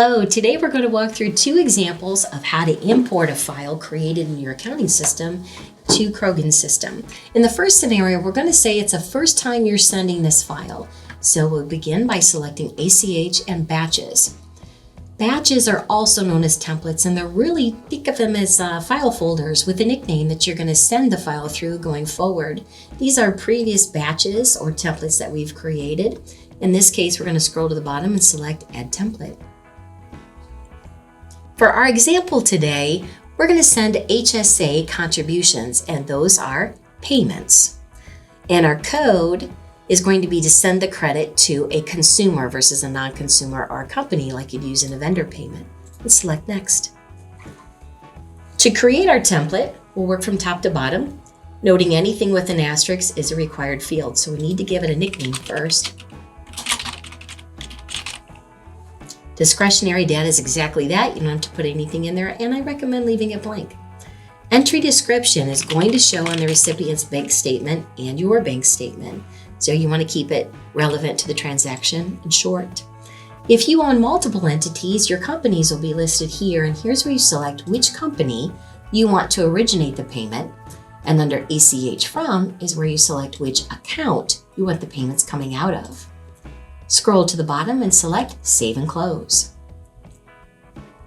Hello, today we're going to walk through two examples of how to import a file created in your accounting system to Krogan's system. In the first scenario, we're going to say it's the first time you're sending this file. So we'll begin by selecting ACH and batches. Batches are also known as templates, and think of them as file folders with a nickname that you're going to send the file through going forward. These are previous batches or templates that we've created. In this case, we're going to scroll to the bottom and select Add Template. For our example today, we're going to send HSA contributions, and those are payments. And our code is going to be to send the credit to a consumer versus a non-consumer or a company like you'd use in a vendor payment. Let's select Next. To create our template, we'll work from top to bottom, noting anything with an asterisk is a required field, so we need to give it a nickname first. Discretionary data is exactly that. You don't have to put anything in there, and I recommend leaving it blank. Entry description is going to show on the recipient's bank statement and your bank statement, so you want to keep it relevant to the transaction and short. If you own multiple entities, your companies will be listed here, and here's where you select which company you want to originate the payment, and under ACH from is where you select which account you want the payments coming out of. Scroll to the bottom and select Save and Close.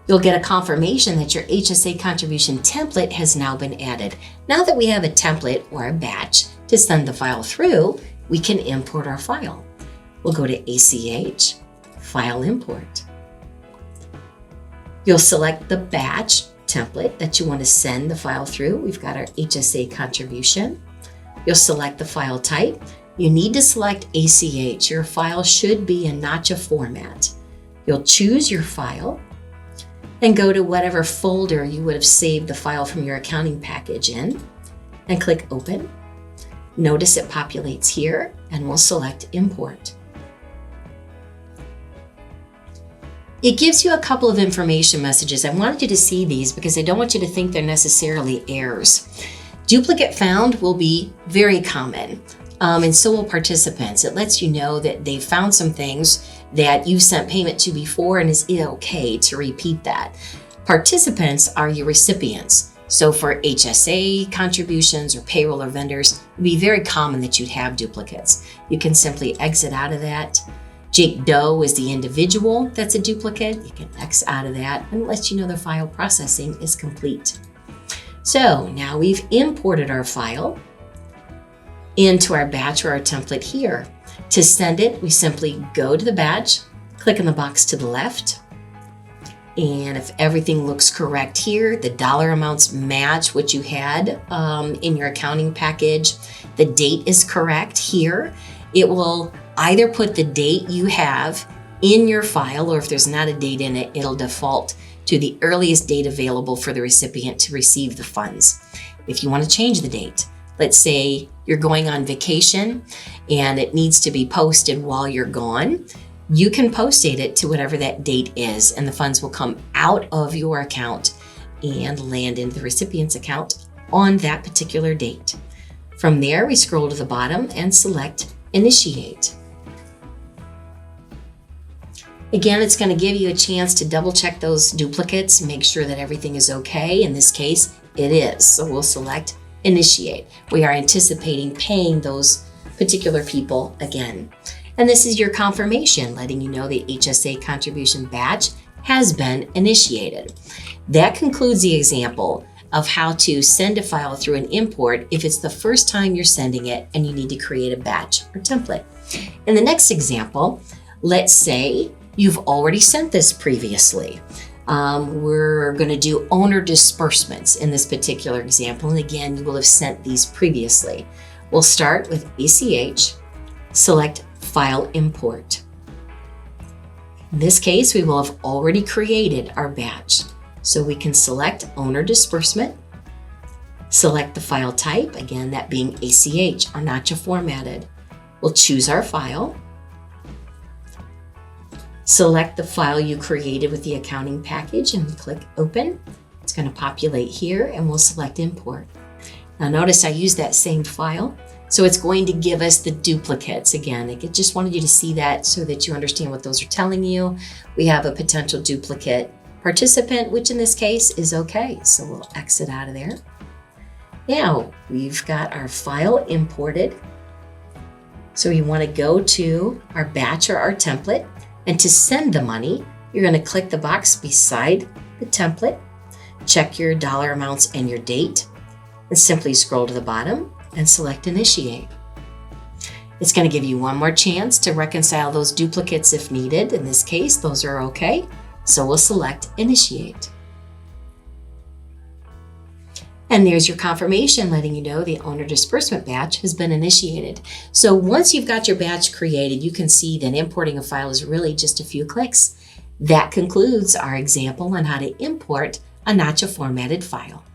You'll get a confirmation that your HSA contribution template has now been added. Now that we have a template or a batch to send the file through, we can import our file. We'll go to ACH, File Import. You'll select the batch template that you want to send the file through. We've got our HSA contribution. You'll select the file type. You need to select ACH. Your file should be in Nacha format. You'll choose your file and go to whatever folder you would have saved the file from your accounting package in and click Open. Notice it populates here, and we'll select Import. It gives you a couple of information messages. I wanted you to see these because I don't want you to think they're necessarily errors. Duplicate found will be very common. And so will participants. It lets you know that they've found some things that you've sent payment to before, and is it okay to repeat that? Participants are your recipients. So for HSA contributions or payroll or vendors, it would be very common that you'd have duplicates. You can simply exit out of that. Jake Doe is the individual that's a duplicate. You can X out of that, and it lets you know the file processing is complete. So now we've imported our file into our batch or our template here. To send it, we simply go to the batch, click in the box to the left, and if everything looks correct here, the dollar amounts match what you had in your accounting package, the date is correct here, it will either put the date you have in your file, or if there's not a date in it, it'll default to the earliest date available for the recipient to receive the funds. If you want to change the date, let's say you're going on vacation and it needs to be posted while you're gone, you can post date it to whatever that date is, and the funds will come out of your account and land into the recipient's account on that particular date. From there, we scroll to the bottom and select Initiate. Again, it's going to give you a chance to double check those duplicates, make sure that everything is okay. In this case, it is. So we'll select Initiate. We are anticipating paying those particular people again. And this is your confirmation, letting you know the HSA contribution batch has been initiated. That concludes the example of how to send a file through an import if it's the first time you're sending it and you need to create a batch or template. In the next example, let's say you've already sent this previously. We're going to do owner disbursements in this particular example. And again, you will have sent these previously. We'll start with ACH, select File Import. In this case, we will have already created our batch. So we can select owner disbursement, select the file type, again, that being ACH or Nacha formatted. We'll choose our file. Select the file you created with the accounting package and click Open. It's going to populate here, and we'll select Import. Now notice I used that same file, So it's going to give us the duplicates. Again, I just wanted you to see that so that you understand what those are telling you. We have a potential duplicate participant, which in this case is okay. So we'll exit out of there. Now we've got our file imported. So we want to go to our batch or our template, and to send the money, you're going to click the box beside the template, check your dollar amounts and your date, and simply scroll to the bottom and select Initiate. It's going to give you one more chance to reconcile those duplicates if needed. In this case, those are okay. So we'll select Initiate. And there's your confirmation letting you know the owner disbursement batch has been initiated. So once you've got your batch created, you can see that importing a file is really just a few clicks. That concludes our example on how to import a Nacha formatted file.